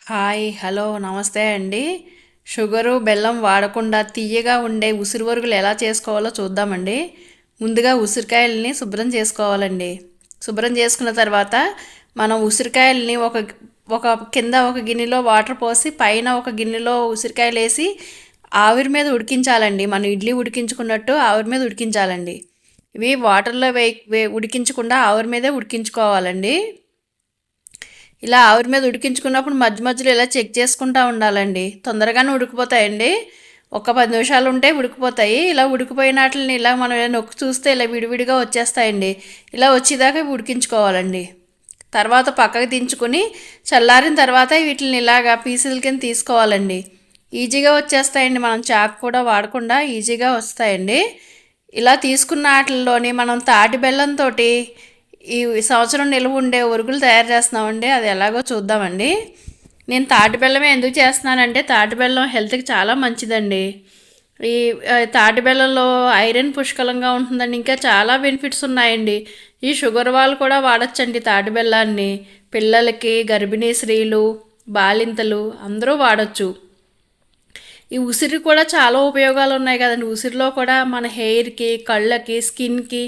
Hi hello నమస్తే అండి. Sugar బెల్లం వాడకుండా తీయగా ఉండే ఉసిరి వరుగులు ఎలా చేసుకోవాలో చూద్దామండి. ముందుగా ఉసిరికాయలని శుభ్రం చేసుకోవాలండి. శుభ్రం చేసుకున్న తర్వాత మనం ఉసిరికాయలని ఒక కింద ఒక గిన్నెలో వాటర్ పోసి పైన ఒక గిన్నెలో ఉసిరికాయలు వేసి ఆవిరి మీద ఉడికించాలండి. మనం ఇడ్లీ ఉడికించుకున్నట్టు ఆవిరి మీద ఉడికించాలండి. ఇవి వాటర్లో ఉడికించకుండా ఆవిరి మీదే ఉడికించుకోవాలండి. ఇలా ఆవిరి మీద ఉడికించుకున్నప్పుడు మధ్య మధ్యలో ఇలా చెక్ చేసుకుంటూ ఉండాలండి. తొందరగానే ఉడికిపోతాయండి. ఒక 10 నిమిషాలు ఉంటే ఉడికిపోతాయి. ఇలా ఉడికిపోయిన వాటిని ఇలా మనం ఇలా నొక్కి చూస్తే ఇలా విడివిడిగా వచ్చేస్తాయండి. ఇలా వచ్చేదాకా ఉడికించుకోవాలండి. తర్వాత పక్కకు దించుకొని చల్లారిన తర్వాత వీటిని ఇలాగా పీసుల కింద తీసుకోవాలండి. ఈజీగా వచ్చేస్తాయండి. మనం చాకు కూడా వాడకుండా ఈజీగా వస్తాయండి. ఇలా తీసుకున్న వాటిల్లోని మనం తాటి బెల్లంతో ఈ సంవత్సరం నిలువ ఉండే ఉరుగులు తయారు చేస్తున్నామండి. అది ఎలాగో చూద్దామండి. నేను తాటి బెల్లమే ఎందుకు చేస్తున్నానంటే తాటి బెల్లం హెల్త్కి చాలా మంచిదండి. ఈ తాటి బెల్లంలో ఐరన్ పుష్కలంగా ఉంటుందండి. ఇంకా చాలా బెనిఫిట్స్ ఉన్నాయండి. ఈ షుగర్ వాళ్ళు కూడా వాడచ్చండి తాటి బెల్లాన్ని. పిల్లలకి, గర్భిణీ స్త్రీలు, బాలింతలు అందరూ వాడచ్చు. ఈ ఉసిరి కూడా చాలా ఉపయోగాలు ఉన్నాయి కదండి. ఉసిరిలో కూడా మన హెయిర్కి, కళ్ళకి, స్కిన్కి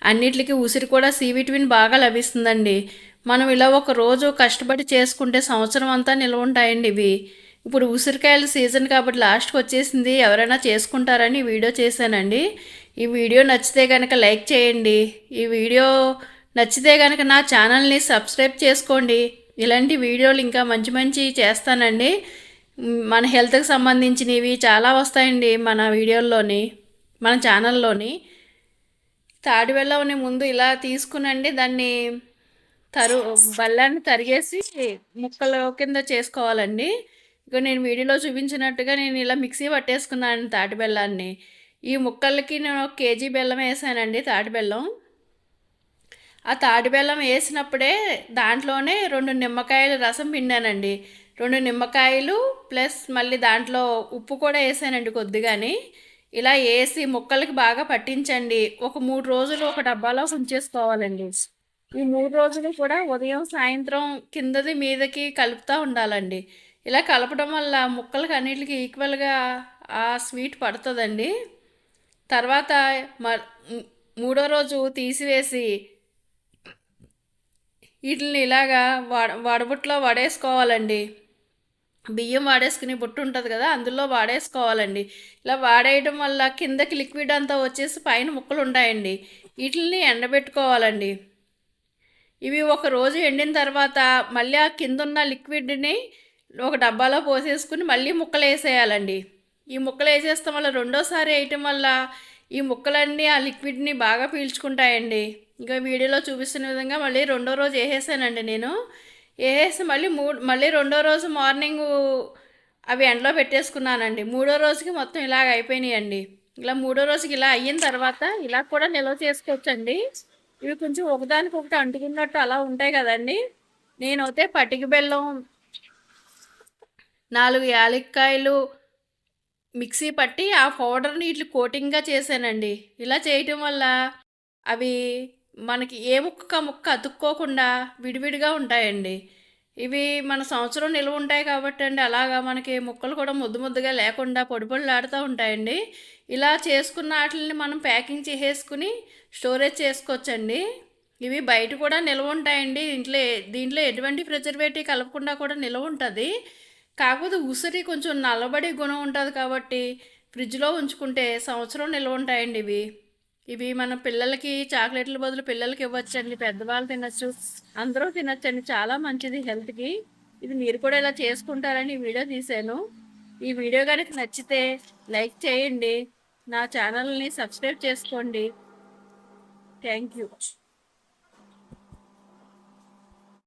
అన్నిటికి ఉసిరి కూడా సి విటమిన్ బాగా లభిస్తుందండి. మనం ఇలా ఒక రోజు కష్టపడి చేసుకుంటే సంవత్సరం అంతా నిల్వ ఉంటాయండి ఇవి. ఇప్పుడు ఉసిరికాయల సీజన్ కాబట్టి లాస్ట్కి వచ్చేసింది. ఎవరైనా చేసుకుంటారని వీడియో చేశానండి. ఈ వీడియో నచ్చితే కనుక లైక్ చేయండి. ఈ వీడియో నచ్చితే కనుక నా ఛానల్ని సబ్స్క్రైబ్ చేసుకోండి. ఇలాంటి వీడియోలు ఇంకా మంచి మంచి చేస్తానండి. మన హెల్త్కి సంబంధించినవి చాలా వస్తాయండి మన వీడియోల్లోని, మన ఛానల్లోని. తాటి బెల్లంని ముందు ఇలా తీసుకునండి దాన్ని బెల్లాన్ని తరిగేసి ముక్కల కింద చేసుకోవాలండి. ఇక నేను వీడియోలో చూపించినట్టుగా నేను ఇలా మిక్సీ పట్టేసుకున్నాను తాటి బెల్లాన్ని. ఈ ముక్కలకి నేను 1 కేజీ బెల్లం వేసానండి. తాటి బెల్లం. ఆ తాటి బెల్లం వేసినప్పుడే దాంట్లోనే 2 నిమ్మకాయలు రసం పిండానండి. 2 నిమ్మకాయలు ప్లస్ మళ్ళీ దాంట్లో ఉప్పు కూడా వేసానండి కొద్దిగాని. ఇలా వేసి ముక్కలకి బాగా పట్టించండి. ఒక 3 రోజులు ఒక డబ్బాలో ఉంచేసుకోవాలండి. ఈ 3 రోజులు కూడా ఉదయం సాయంత్రం కిందది మీదకి కలుపుతూ ఉండాలండి. ఇలా కలపడం వల్ల ముక్కలకి అన్నిటికి ఈక్వల్గా ఆ స్వీట్ పడుతుందండి. తర్వాత మూడో రోజు తీసివేసి వీటిని ఇలాగా వడబుట్లో వడేసుకోవాలండి. బియ్యం వాడేసుకుని బుట్ట ఉంటుంది కదా, అందులో వాడేసుకోవాలండి. ఇలా వాడేయడం వల్ల కిందకి లిక్విడ్ అంతా వచ్చేసి పైన ముక్కలు ఉంటాయండి. వీటిని ఎండబెట్టుకోవాలండి. ఇవి ఒక రోజు ఎండిన తర్వాత మళ్ళీ ఆ కింద ఉన్న లిక్విడ్ని ఒక డబ్బాలో పోసేసుకుని మళ్ళీ ముక్కలు వేసేయాలండి. ఈ ముక్కలు వేసేస్తాం వల్ల రెండోసారి వేయటం వల్ల ఈ ముక్కలన్నీ ఆ లిక్విడ్ని బాగా పీల్చుకుంటాయండి. ఇంకా వీడియోలో చూపిస్తున్న విధంగా మళ్ళీ రెండో రోజు వేసేసానండి నేను. వేసేసి మళ్ళీ రెండో రోజు మార్నింగ్ అవి ఎండలో పెట్టేసుకున్నానండి. మూడో రోజుకి మొత్తం ఇలాగ అయిపోయినాయండి. ఇలా మూడో రోజుకి ఇలా అయిన తర్వాత ఇలా కూడా నిల్వ చేసుకోవచ్చండి. ఇవి కొంచెం ఒకదానికొకటి అంటుకున్నట్టు అలా ఉంటాయి కదండి. నేనైతే పటిక బెల్లం, 4 యాలక్కాయలు మిక్సీ పట్టి ఆ పౌడర్ని ఇట్లా కోటింగ్గా చేశానండి. ఇలా చేయటం వల్ల అవి మనకి ఏ ముక్క అతుక్కోకుండా విడివిడిగా ఉంటాయండి. ఇవి మన సంవత్సరం నిల్వ ఉంటాయి కాబట్టి అండి అలాగా మనకి ముక్కలు కూడా ముద్దు ముద్దుగా లేకుండా పొడి పొడిలాడుతూ ఉంటాయండి. ఇలా చేసుకున్న వాటిని మనం ప్యాకింగ్ చేసేసుకుని స్టోరేజ్ చేసుకోవచ్చండి. ఇవి బయట కూడా నిల్వ ఉంటాయండి. దీంట్లో ఎటువంటి ప్రిజర్వేటివ్ కలపకుండా కూడా నిల్వ ఉంటుంది. కాకపోతే ఉసిరి కొంచెం నల్లబడి గుణం ఉంటుంది కాబట్టి ఫ్రిడ్జ్లో ఉంచుకుంటే సంవత్సరం నిల్వ ఉంటాయండి ఇవి. ఇవి మన పిల్లలకి చాక్లెట్ల బదులు పిల్లలకి ఇవ్వచ్చండి. పెద్దవాళ్ళు తినచ్చు, అందరూ తినచ్చండి. చాలా మంచిది హెల్త్కి. ఇది మీరు కూడా ఇలా చేసుకుంటారని వీడియో తీశాను. ఈ వీడియో కనుక నచ్చితే లైక్ చేయండి. నా ఛానల్ని సబ్స్క్రైబ్ చేసుకోండి. Thank you.